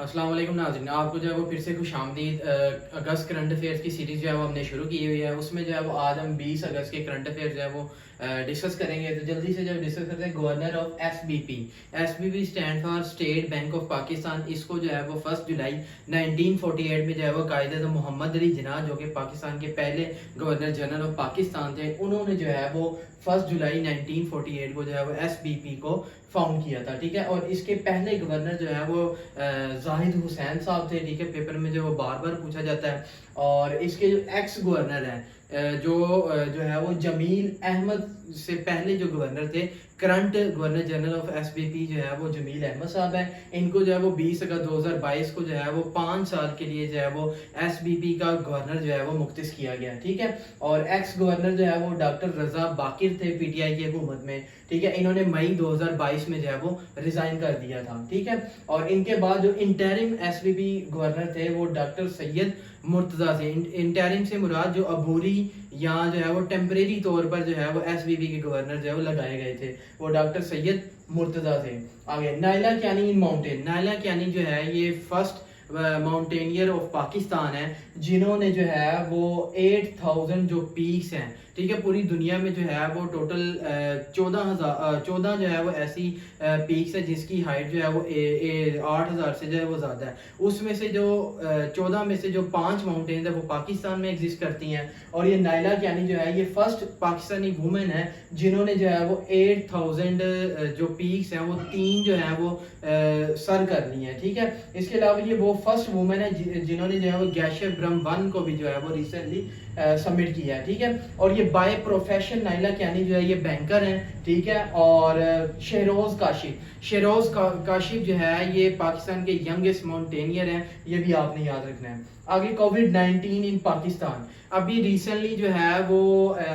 अस्सलाम वालेकुम नाज़रीन, आपको जो है वो फिर से खुशामदीद। अगस्त करंट अफेयर्स की सीरीज़ जो है वो हमने शुरू की हुई है। उसमें जो है वो आज हम 20 अगस्त के करंट अफेयर्स जो है वो डिस्कस करेंगे। तो जल्दी से जब डिस्कस करते हैं, governor of SBP. SBP stand for state bank of Pakistan. इसको जो है वो 1 जुलाई 1948 में जो है वो कायदे मोहम्मद अली जिन्ना, जो कि पाकिस्तान के पहले गवर्नर जनरल ऑफ पाकिस्तान थे, उन्होंने जो है वो 1 जुलाई 1948 को जो है वो एसबीपी को फाउंड किया था। ठीक है, और इसके पहले गवर्नर जो है वो जाहिद हुसैन साहब थे। ठीक है, पेपर में जो वो बार बार पूछा जाता है। और इसके जो एक्स गवर्नर हैं, जो है वो जमील अहमद से पहले जो गवर्नर थे, current governor general of SBP जो है वो जमील अहमद साहब हैं। इनको जो है वो 20 अगस्त 2022 को जो है वो 5 साल के लिए जो है वो एसबीपी का गवर्नर जो है वो मुख्तस किया गया। ठीक है, और एक्स गवर्नर जो है वो डॉक्टर रजा बाकिर थे पीटीआई की हुकूमत में। ठीक है, इन्होंने मई 2022 में जो है वो रिजाइन कर दिया था। ठीक है, और इनके बाद जो इंटरिम एसबीपी गवर्नर थे वो डॉक्टर सैयद मुर्तजा थे। इंटरिम से मुराद जो अबूरी या जो है वो टेम्परेरी तौर पर जो है वो एसबीपी के गवर्नर जो है वो लगाए गए थे, वो डॉक्टर सैयद मुर्तजा थे। आगे नाइला कैनी इन माउंटेन। नाइला कैनी जो है ये फर्स्ट माउंटेनियर ऑफ पाकिस्तान है, जिन्होंने जो है वो 8000 जो पीक्स हैं, ठीक है, पूरी दुनिया में जो है वो टोटल 14 जो है वो ऐसी पीक्स है जिसकी हाइट जो है वो 8000 से जो है वो ज़्यादा है। उसमें से जो 14 में से जो 5 माउंटेन्स है वो पाकिस्तान में एग्जिस्ट करती हैं। और ये नाइला कैनी जो है ये फर्स्ट पाकिस्तानी वुमेन है जिन्होंने जो है वो 8000 जो पीक्स हैं वो 3 जो है वो सर कर ली हैं। ठीक है, इसके अलावा ये वो फर्स्ट वुमेन है जिन्होंने जो है वो गैशियर ब्रह्म 1 को भी जो है वो रिसेंटली सबमिट किया है। ठीक है, और ये बाय प्रोफेशन नाइला कैनी जो है ये बैंकर हैं। ठीक है, और शहरोज काशिफ जो है ये पाकिस्तान के यंगेस्ट माउंटेनियर हैं, ये भी आपने याद रखना है। आगे कोविड-19 इन पाकिस्तान। अभी रिसेंटली जो है वो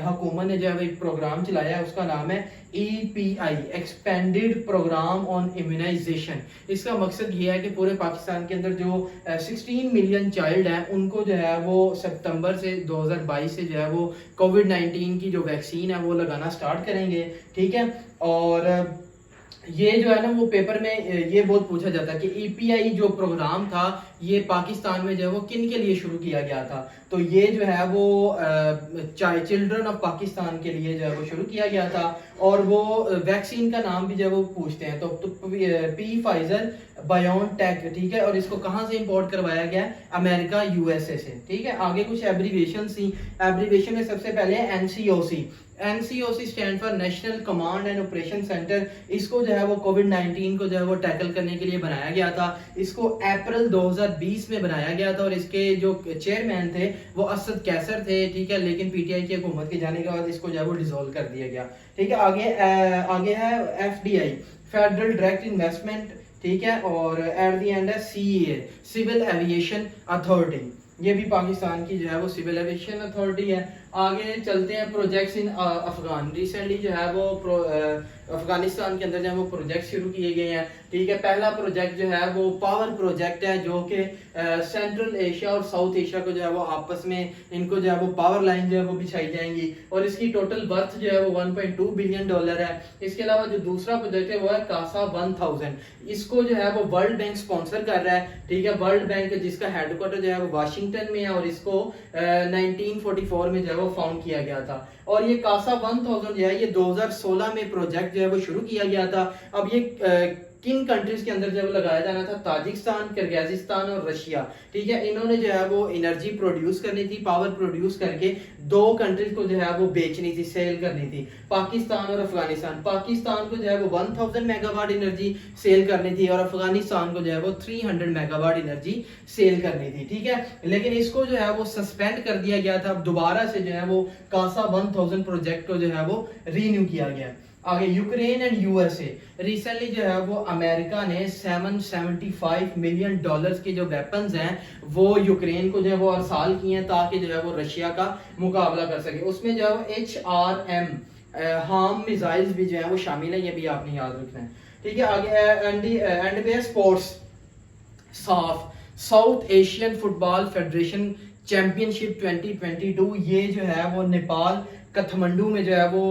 हुकूमत ने जो है एक प्रोग्राम चलाया है, उसका नाम है EPI, expanded program on immunization. इसका मकसद ये है कि पूरे पाकिस्तान के अंदर जो 16 मिलियन चाइल्ड हैं उनको जो है वो सितंबर से 2022 से जो है वो कोविड-19 की जो वैक्सीन है वो लगाना स्टार्ट करेंगे। ठीक है, और ये जो है ना वो पेपर में ये बहुत पूछा जाता है कि EPI जो प्रोग्राम था ये पाकिस्तान में जो है वो किन के लिए शुरू किया गया था। तो ये जो है वो चिल्ड्रन ऑफ पाकिस्तान के लिए जो है वो शुरू किया गया था। और वो वैक्सीन का नाम भी जो है वो पूछते हैं, तो पी फाइजर बायोनटेक। ठीक है, और इसको कहाँ से इंपोर्ट करवाया गया है? अमेरिका USA से। ठीक है, आगे कुछ एब्रीवेशन सी। एब्रीवेशन में सबसे पहले NCOC। NCOC stand for national command and operation centre. इसको जो है वो कोविड-19 को जो है वो टैकल करने के लिए बनाया गया था। इसको अप्रैल 2020 में बनाया गया था और इसके जो चेयरमैन थे वो असद कैसर थे। ठीक है, लेकिन पीटीआई की हुकूमत के जाने के बाद इसको जो है वो डिसॉल्व कर दिया गया। ठीक है, आगे है FDI, फेडरल डायरेक्ट इन्वेस्टमेंट। ठीक है, और एट द एंड है CEA, सिविल एविएशन अथॉरिटी। ये भी पाकिस्तान की जो है वो सिविल एविएशन अथॉरिटी है। आगे चलते हैं प्रोजेक्ट्स इन अफगान। रिसेंटली जो है वो अफगानिस्तान के अंदर जो है वो प्रोजेक्ट शुरू किए गए हैं। ठीक है, पहला प्रोजेक्ट जो है वो पावर प्रोजेक्ट है, जो कि सेंट्रल एशिया और साउथ एशिया को जो है वो आपस में इनको जो है वो पावर लाइन जो है वो बिछाई जाएंगी और इसकी टोटल वर्थ जो है वो $1.2 बिलियन है। इसके अलावा जो दूसरा प्रोजेक्ट है वो है कासा 1000। इसको जो है वो वर्ल्ड बैंक स्पॉन्सर कर रहा है। ठीक है, वर्ल्ड बैंक जिसका हेडक्वार्टर जो है वो वाशिंगटन में है और इसको 1944 में जो है वो फाउंड किया गया था। और ये कासा 1000 जो है ये 2016 में प्रोजेक्ट जो है वो शुरू किया गया था। अब ये किन कंट्रीज के अंदर जो है लगाया जाना था? ताजिकिस्तान, किर्गिस्तान और रशिया। ठीक है, इन्होंने जो है वो एनर्जी प्रोड्यूस करनी थी, पावर प्रोड्यूस करके 2 कंट्रीज को जो है वो बेचनी थी, सेल करनी थी, पाकिस्तान और अफगानिस्तान। पाकिस्तान को जो है वो 1000 मेगावाट एनर्जी सेल करनी थी और अफगानिस्तान को जो है वो 300 मेगावाट एनर्जी सेल करनी थी। ठीक है, लेकिन इसको जो है वो सस्पेंड कर दिया गया था। अब दोबारा से जो है वो कासा 1000 प्रोजेक्ट को जो है वो रीन्यू किया गया। आगे यूक्रेन एंड USA। रिसेंटली जो है वो अमेरिका ने $775 मिलियन के जो वेपन्स हैं वो यूक्रेन को जो है वो अरसाल किए हैं ताकि जो है वो रशिया का मुकाबला कर सके। उसमें जो है वो HRM हार्म मिसाइल्स भी जो है वो शामिल है, ये भी आपने याद रखना है। ठीक है, आगे and sports. South Asian football federation championship 2022 ये जो है वो नेपाल काठमांडू में जो है वो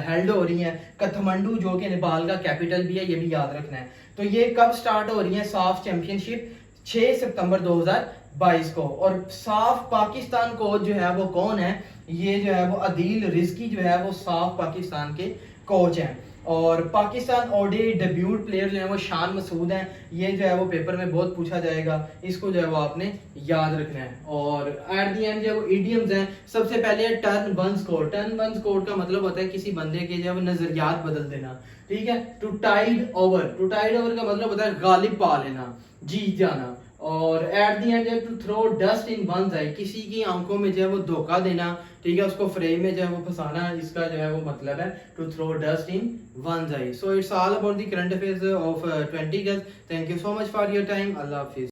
हेल्ड हो रही है। काठमांडू जो कि नेपाल का कैपिटल भी है, ये भी याद रखना है। तो ये कब स्टार्ट हो रही है? साफ चैंपियनशिप 6 सितंबर 2022 को। और साफ पाकिस्तान कोच जो है वो कौन है, ये जो है वो अदील रिजकी जो है वो साफ पाकिस्तान के कोच हैं। और पाकिस्तान ओडीआई डेब्यूट प्लेयर जो है वो शान मसूद हैं, ये जो है वो पेपर में बहुत पूछा जाएगा, इसको जो है वो आपने याद रखना है। और एट दी एंड जो है वो इडियम्स हैं, सबसे पहले है turn one score. Turn one score का मतलब होता है किसी बंदे के जो है वो नजरियात बदल देना, ठीक है। To tide over, to tide over का मतलब होता है गालिब पा लेना, जीत जाना। और at the end to throw dust in one's eye, किसी की आंखों में जो है वो धोखा देना, ठीक है, उसको फ्रेम में जो है वो फंसाना, इसका जो है वो मतलब है to throw dust in one's eye. So it's all about the current affairs of 20 गज। Thank you so much for your time. अल्लाह हाफिज।